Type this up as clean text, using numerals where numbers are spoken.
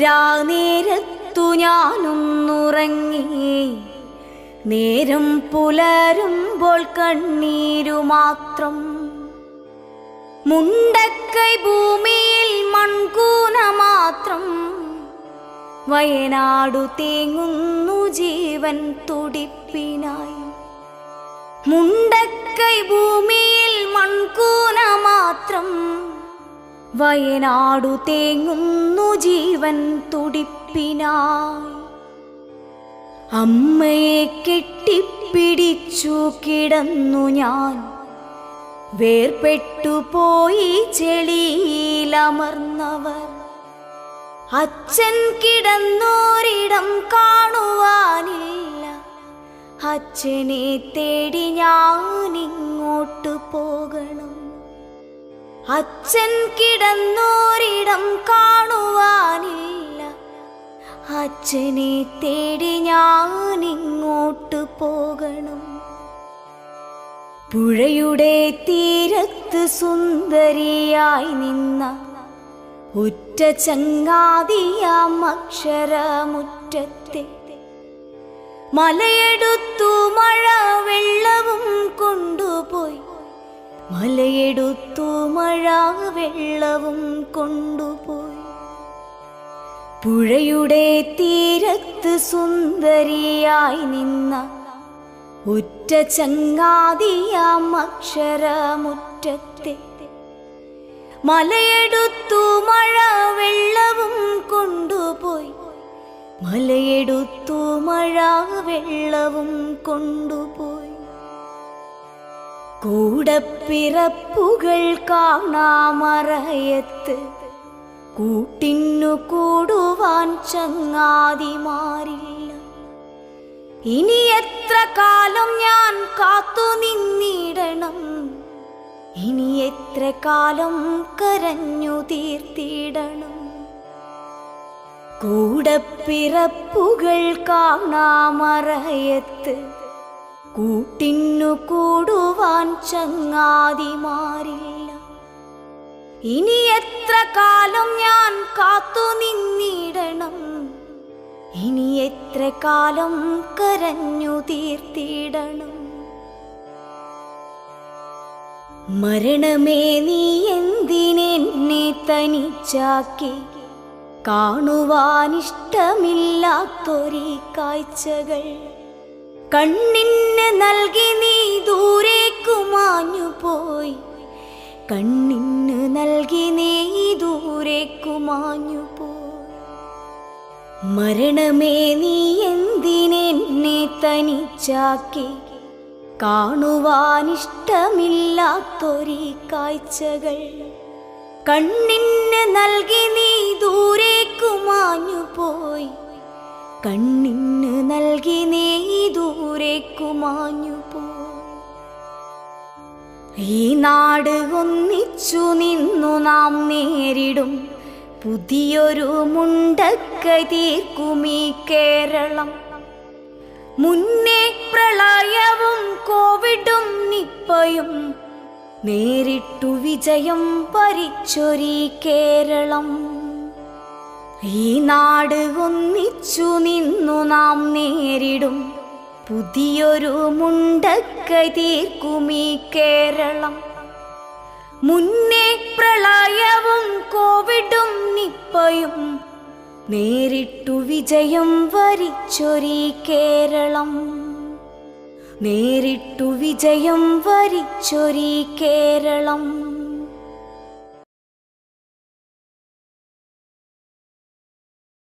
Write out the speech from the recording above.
രാനേരത്തു ഞാനൊന്നുറങ്ങി, നേരം പുലരുമ്പോൾ കണ്ണീരു മാത്രം. മുണ്ടക്കൈ ഭൂമിയിൽ മൺകൂന മാത്രം, വയനാടു തേങ്ങുന്നു ജീവൻ തുടിപ്പിനായി. മുണ്ടക്കൈ ഭൂമിയിൽ മൺകൂന മാത്രം, വയനാടു തേങ്ങുന്നു ജീവൻ തുടിപ്പിനായി. അമ്മയെ കെട്ടിപ്പിടിച്ചു കിടന്നു ഞാൻ, വേർപെട്ടുപോയി ചെളിയിലമർന്നവർ. അച്ഛൻ കിടന്നോരിടം കാണുവാനില്ല, അച്ഛനെ തേടി ഞാനിങ്ങോട്ട് പോകണം. അച്ഛൻ കിടന്നോരിടം കാണുവാനില്ല, അച്ഛനെ തേടി ഞാനിങ്ങോട്ട് പോകണം. പുഴയുടെ തീരത്ത് സുന്ദരിയായി നിന്ന ഉറ്റ ചങ്ങാതിയാം അക്ഷരമുറ്റത്തെ, മലയെടുത്തു മഴ വെള്ളവും കൊണ്ടുപോയി, മലയെടുത്തു മഴ വെള്ളവും കൊണ്ടുപോയി. പുഴയുടെ തീരത്ത് സുന്ദരിയായി നിന്ന ഉറ്റ ചങ്ങാതിയാം അക്ഷരമുറ്റത്തെ, മലയെടുത്തു മഴ വെള്ളവും കൊണ്ടുപോയി, മലയെടുത്തു മഴ വെള്ളവും കൊണ്ടുപോയി. കൂടപ്പിറപ്പുകൾ കാണാമറയത്ത്, കൂട്ടിന്നു കൂടുവാൻ ചങ്ങാതിമാരില്ല. ഇനി എത്ര കാലം ഞാൻ കാത്തു നിന്നിടണം, ഇനി എത്ര കാലം കരഞ്ഞു തീർത്തിടണം. കൂടപ്പിറപ്പുകൾ കാണാമറയത്ത്, കൂട്ടിന്നു കൂടുവാൻ ചങ്ങാതിമാരില്ല. ഇനി എത്ര കാലം ഞാൻ കാത്തു നിന്നിടണം, ഇനി എത്ര കാലം കരഞ്ഞു തീർത്തിടണം. മരണമേ നീ എന്തിനെന്നെ തനിച്ചാക്കി, കാണുവാനിഷ്ടമില്ലാത്തൊരീ കാഴ്ചകൾ കണ്ണിന് നൽകി നീ ദൂരേക്കു മാഞ്ഞുപോയി, കണ്ണിന് നൽകി നീ ദൂരേക്കു മാഞ്ഞുപോയി. മരണമേ നീ എന്തിനെന്നെ തനിച്ചാക്കി, കാണുവാനിഷ്ടമില്ലാത്തൊരീ കാഴ്ചകൾ കണ്ണിന് നൽകി നീ ദൂരേക്കു മാഞ്ഞുപോയി, കണ്ണിന് നൽകി നീ ദൂരേക്കു മാഞ്ഞുപോയി. ഈ നാട് ഒന്നിച്ചു നിന്നു നാം നേരിടും പുതിയൊരു മുണ്ടക്കൈ തീർക്കുമീ കേരളം. മുന്നേ പ്രളയവും കോവിഡും നിപ്പയും നേരിട്ടു വിജയം വരിച്ചൊരീ കേരളം. ഈ നാട് ഒന്നിച്ചു നിന്നു നാം നേരിടും പുതിയൊരു മുണ്ടക്കൈ തീർക്കുമീ കേരളം. മുന്നേ പ്രളയവും കോവിഡും നിപ്പയും നേരിട്ടു വിജയം വരിച്ചൊരീ കേരളം, നേരിട്ടു വിജയം വരിച്ചൊരീ കേരളം.